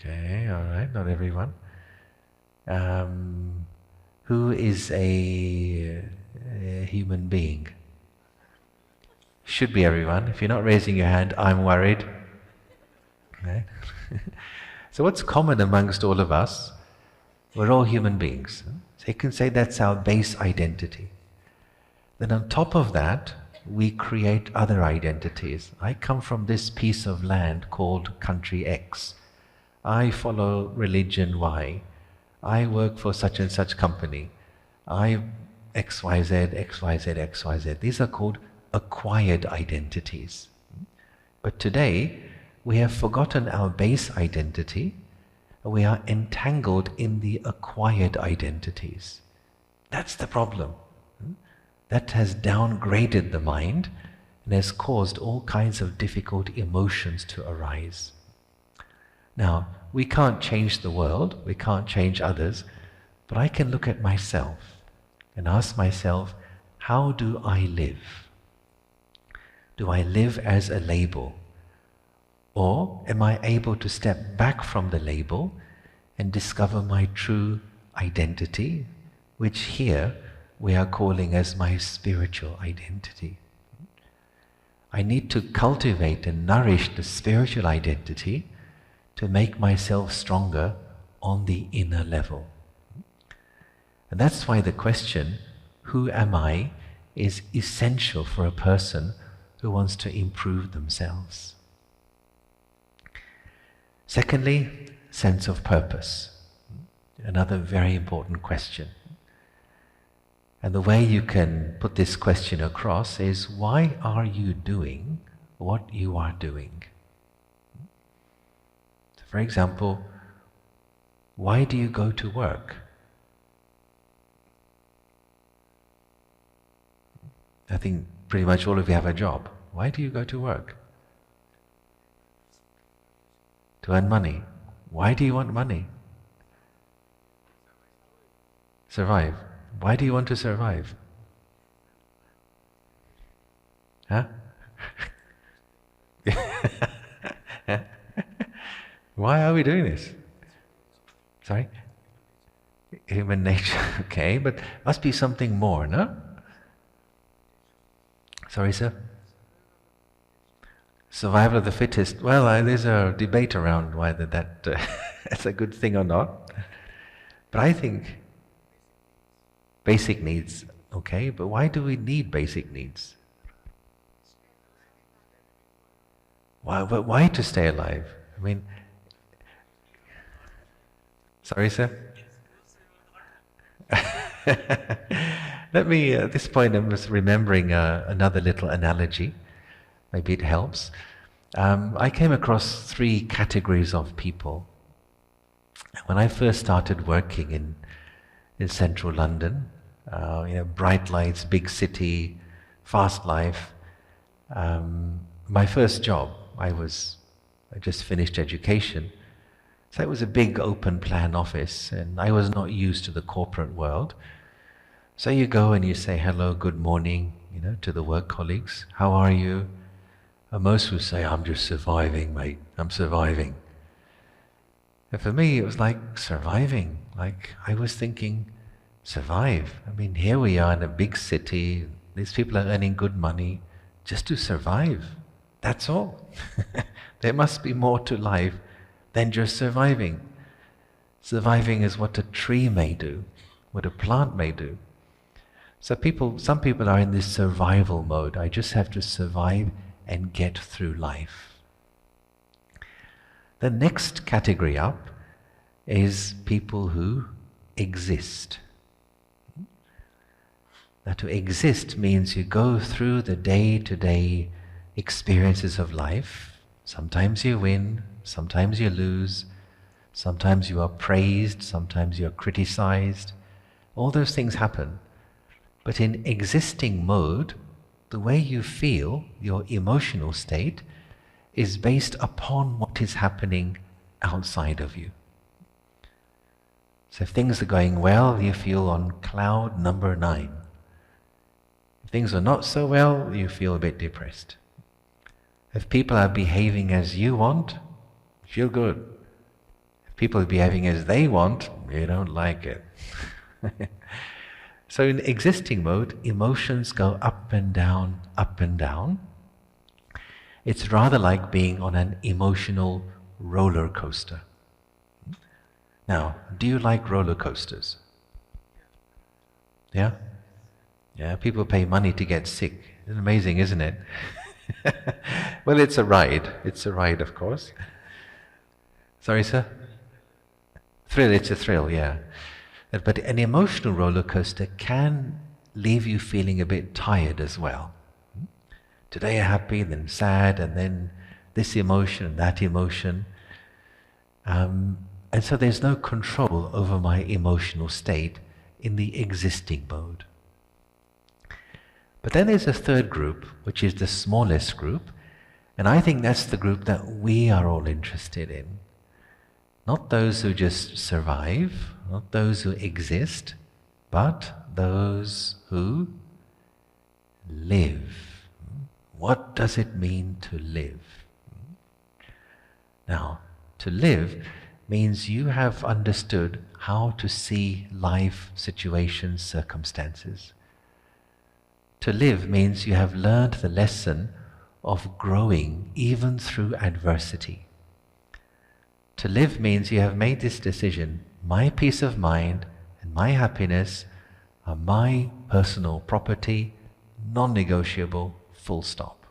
Okay, all right, not everyone. Who is a human being? Should be everyone. If you're not raising your hand, I'm worried. Okay. So what's common amongst all of us? We're all human beings. So you can say that's our base identity. Then on top of that, we create other identities. I come from this piece of land called country X. I follow religion Y. I work for such and such company. I XYZ, XYZ, XYZ. These are called acquired identities. But today, we have forgotten our base identity. We are entangled in the acquired identities. That's the problem. That has downgraded the mind and has caused all kinds of difficult emotions to arise. Now, we can't change the world, we can't change others, but I can look at myself and ask myself, how do I live? Do I live as a label? Or am I able to step back from the label and discover my true identity, which here we are calling as my spiritual identity? I need to cultivate and nourish the spiritual identity to make myself stronger on the inner level. And that's why the question, who am I, is essential for a person who wants to improve themselves. Secondly, sense of purpose. Another very important question. And the way you can put this question across is, why are you doing what you are doing? So for example, why do you go to work? I think pretty much all of you have a job. Why do you go to work? To earn money. Why do you want money? Survive. Why do you want to survive? Huh? Why are we doing this? Sorry? Human nature, okay, but must be something more, no? Sorry, sir? Survival of the fittest. Well, there's a debate around whether that's a good thing or not. But I think basic needs, okay, but why do we need basic needs? Why to stay alive? I mean, sorry, sir? Let me, at this point, I'm just remembering another little analogy. Maybe it helps. I came across 3 categories of people. When I first started working in central London, bright lights, big city, fast life. My first job, I just finished education. So it was a big open plan office, and I was not used to the corporate world. So you go and you say hello, good morning, to the work colleagues. How are you? And most would say, I'm just surviving, mate. I'm surviving. And for me, it was like surviving. Like I was thinking, survive. I mean, here we are in a big city. These people are earning good money just to survive. That's all. There must be more to life than just surviving. Surviving is what a tree may do, what a plant may do. So some people are in this survival mode. I just have to survive and get through life. The next category up is people who exist. Now, to exist means you go through the day-to-day experiences of life. Sometimes you win, sometimes you lose, sometimes you are praised, sometimes you are criticized. All those things happen. But in existing mode, the way you feel, your emotional state, is based upon what is happening outside of you. So if things are going well, you feel on cloud number 9. If things are not so well, you feel a bit depressed. If people are behaving as you want, you feel good. If people are behaving as they want, you don't like it. So in existing mode, emotions go up and down, up and down. It's rather like being on an emotional roller coaster. Now, do you like roller coasters? Yeah? Yeah, people pay money to get sick. It's amazing, isn't it? Well, it's a ride. It's a ride, of course. Sorry, sir? Thrill, it's a thrill, yeah. But an emotional roller coaster can leave you feeling a bit tired as well. Today you're happy, then sad, and then this emotion and that emotion. And so there's no control over my emotional state in the existing mode. But then there's a third group, which is the smallest group, and I think that's the group that we are all interested in. Not those who just survive, not those who exist, but those who live. What does it mean to live? Now, to live means you have understood how to see life, situations, circumstances. To live means you have learned the lesson of growing even through adversity. To live means you have made this decision. My peace of mind and my happiness are my personal property, non-negotiable, full stop.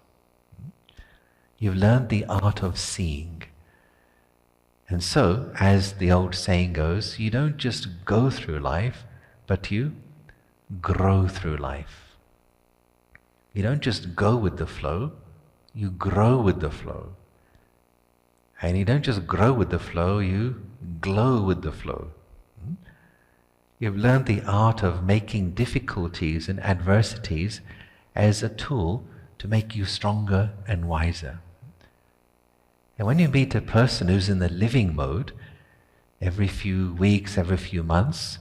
You've learned the art of seeing. And so, as the old saying goes, you don't just go through life, but you grow through life. You don't just go with the flow, you grow with the flow. And you don't just grow with the flow, you glow with the flow. You've learned the art of making difficulties and adversities as a tool to make you stronger and wiser. And when you meet a person who's in the living mode, every few weeks, every few months,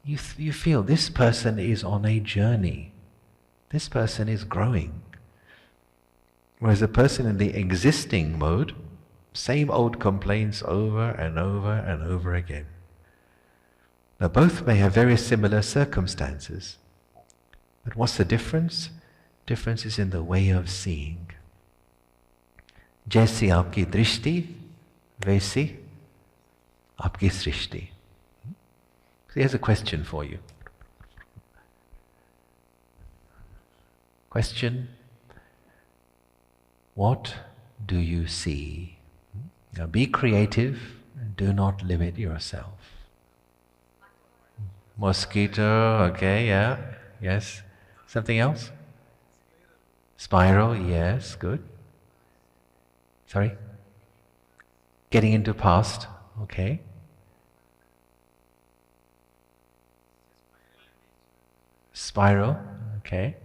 you feel this person is on a journey. This person is growing. Whereas a person in the existing mode, same old complaints over and over and over again. Now both may have very similar circumstances. But what's the difference? Difference is in the way of seeing. जैसी आपकी दृष्टि वैसी आपकी सृष्टि. So here's a question for you. Question: what do you see? Now be creative and do not limit yourself. Mosquito, okay, yeah, yes. Something else? Spiral, yes, good. Sorry? Getting into past, okay. Spiral, okay.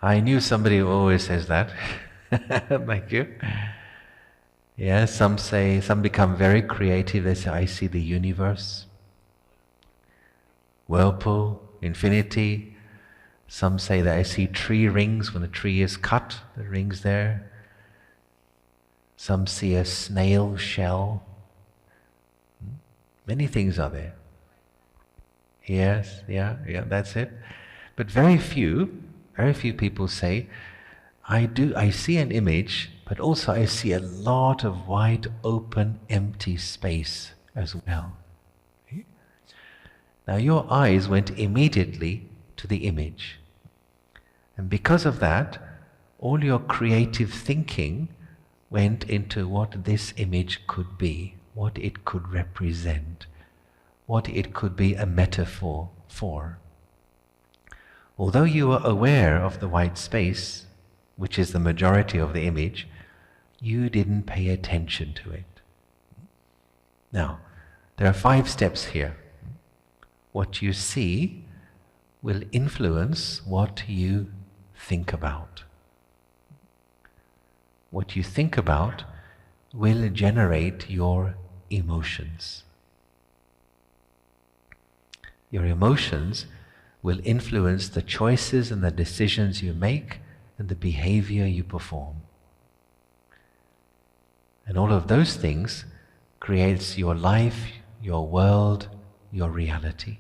I knew somebody who always says that. Thank you. Yeah, some become very creative. They say, I see the universe. Whirlpool, infinity. Some say that I see tree rings when the tree is cut, the rings there. Some see a snail shell. Many things are there. Yes, yeah, that's it. But very few people say, I see an image, but also I see a lot of wide open empty space as well. Now your eyes went immediately to the image. And because of that, all your creative thinking went into what this image could be, what it could represent, what it could be a metaphor for. Although you were aware of the white space, which is the majority of the image, you didn't pay attention to it. Now, there are 5 steps here. What you see will influence what you think about. What you think about will generate your emotions. Your emotions will influence the choices and the decisions you make and the behavior you perform. And all of those things creates your life, your world, your reality.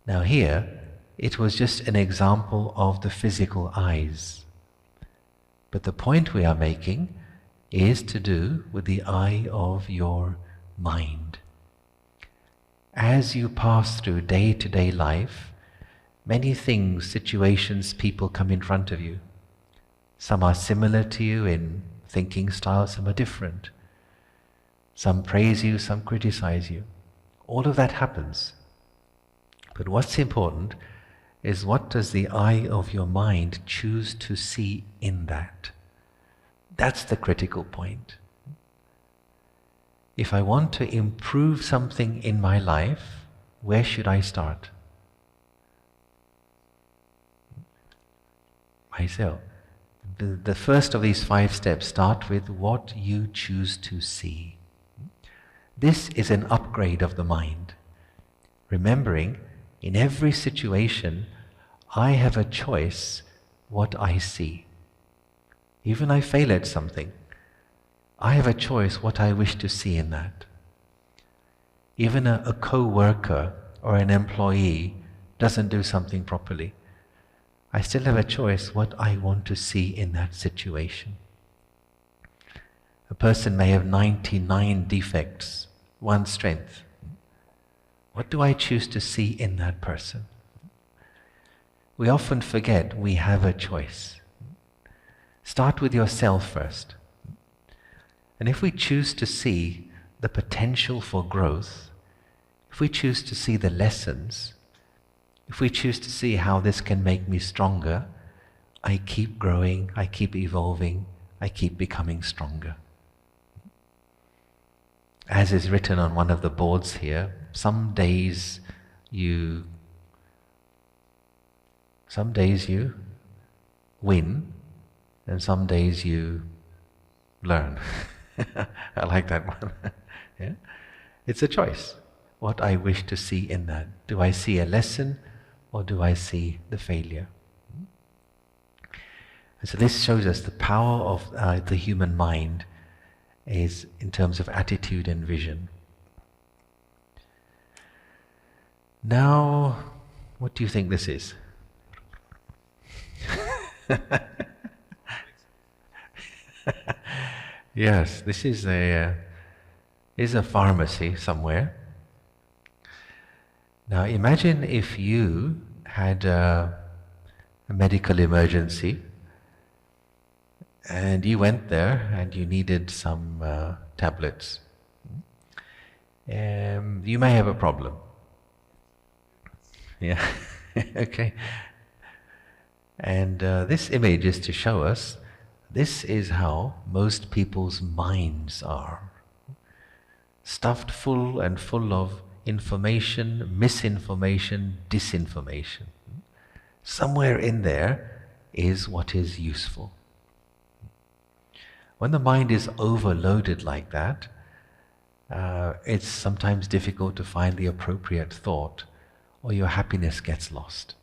Now here, it was just an example of the physical eyes. But the point we are making is to do with the eye of your mind. As you pass through day-to-day life, many things, situations, people come in front of you. Some are similar to you in thinking style, some are different. Some praise you, some criticize you. All of that happens. But what's important is what does the eye of your mind choose to see in that? That's the critical point. If I want to improve something in my life, where should I start? Myself. The first of these 5 steps start with what you choose to see. This is an upgrade of the mind. Remembering, in every situation, I have a choice what I see. Even I fail at something, I have a choice what I wish to see in that. Even a co-worker or an employee doesn't do something properly. I still have a choice what I want to see in that situation. A person may have 99 defects, one strength. What do I choose to see in that person? We often forget we have a choice. Start with yourself first. And if we choose to see the potential for growth, if we choose to see the lessons, if we choose to see how this can make me stronger, I keep growing, I keep evolving, I keep becoming stronger. As is written on one of the boards here, some days you win, and some days you learn. I like that one. Yeah? It's a choice, what I wish to see in that. Do I see a lesson, or do I see the failure? And so this shows us the power of the human mind is in terms of attitude and vision. Now, what do you think this is? Yes, this is a pharmacy somewhere. Now imagine if you had a medical emergency and you went there and you needed some tablets. You may have a problem. Yeah, okay. And this image is to show us this is how most people's minds are. Stuffed full and full of information, misinformation, disinformation. Somewhere in there is what is useful. When the mind is overloaded like that, it's sometimes difficult to find the appropriate thought, or your happiness gets lost.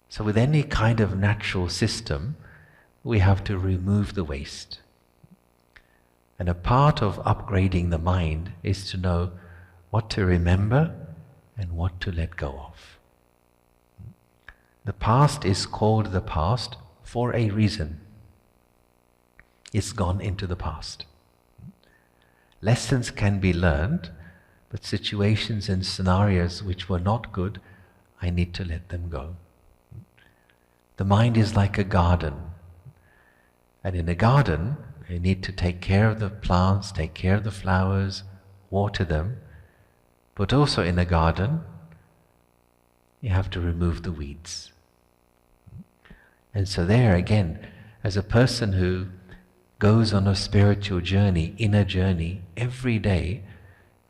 So with any kind of natural system, we have to remove the waste. And a part of upgrading the mind is to know what to remember and what to let go of. The past is called the past for a reason. It's gone into the past. Lessons can be learned, but situations and scenarios which were not good, I need to let them go. The mind is like a garden. And in a garden, you need to take care of the plants, take care of the flowers, water them. But also in a garden, you have to remove the weeds. And so there again, as a person who goes on a spiritual journey, inner journey, every day,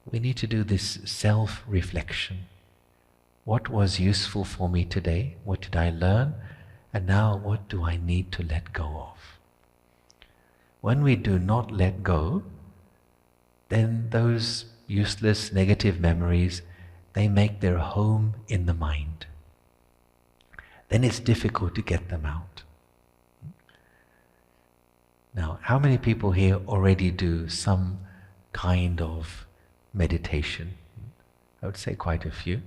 we need to do this self-reflection. What was useful for me today? What did I learn? And now what do I need to let go of? When we do not let go, then those useless negative memories, they make their home in the mind. Then it's difficult to get them out. Now, how many people here already do some kind of meditation? I would say quite a few.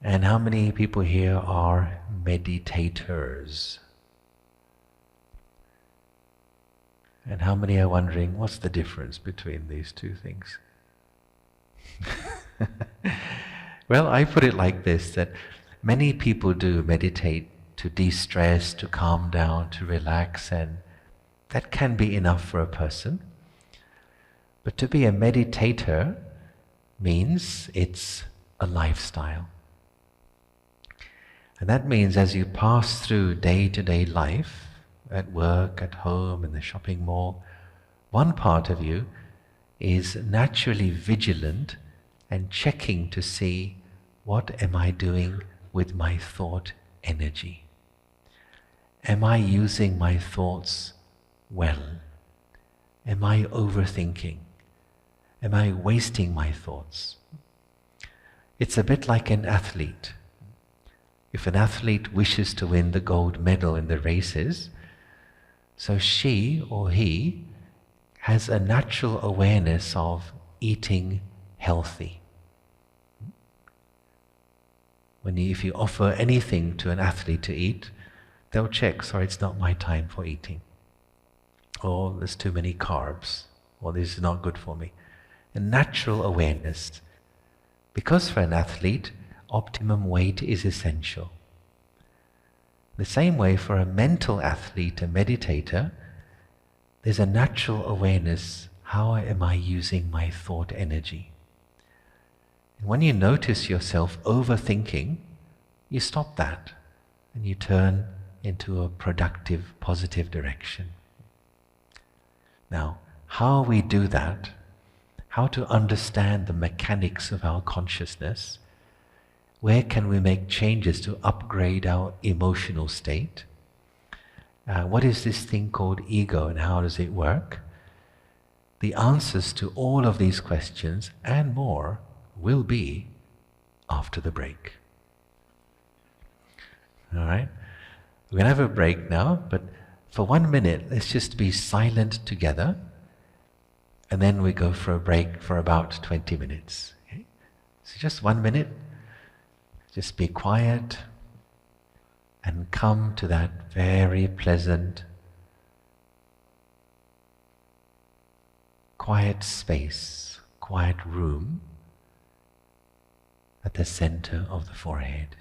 And how many people here are meditators? And how many are wondering, what's the difference between these two things? Well, I put it like this, that many people do meditate to de-stress, to calm down, to relax, and that can be enough for a person. But to be a meditator means it's a lifestyle. And that means as you pass through day-to-day life, at work, at home, in the shopping mall, one part of you is naturally vigilant and checking to see, what am I doing with my thought energy? Am I using my thoughts well? Am I overthinking? Am I wasting my thoughts? It's a bit like an athlete. If an athlete wishes to win the gold medal in the races, so she or he has a natural awareness of eating healthy. If you offer anything to an athlete to eat, they'll check, sorry, it's not my time for eating. Or there's too many carbs, or this is not good for me. A natural awareness. Because for an athlete, optimum weight is essential. The same way for a mental athlete, a meditator, there's a natural awareness, how am I using my thought energy? And when you notice yourself overthinking, you stop that and you turn into a productive, positive direction. Now, how we do that, how to understand the mechanics of our consciousness, where can we make changes to upgrade our emotional state? What is this thing called ego and how does it work? The answers to all of these questions and more will be after the break. All right? We're going to have a break now, but for 1 minute, let's just be silent together, and then we go for a break for about 20 minutes. Okay? So just 1 minute, just be quiet and come to that very pleasant, quiet space, quiet room at the center of the forehead.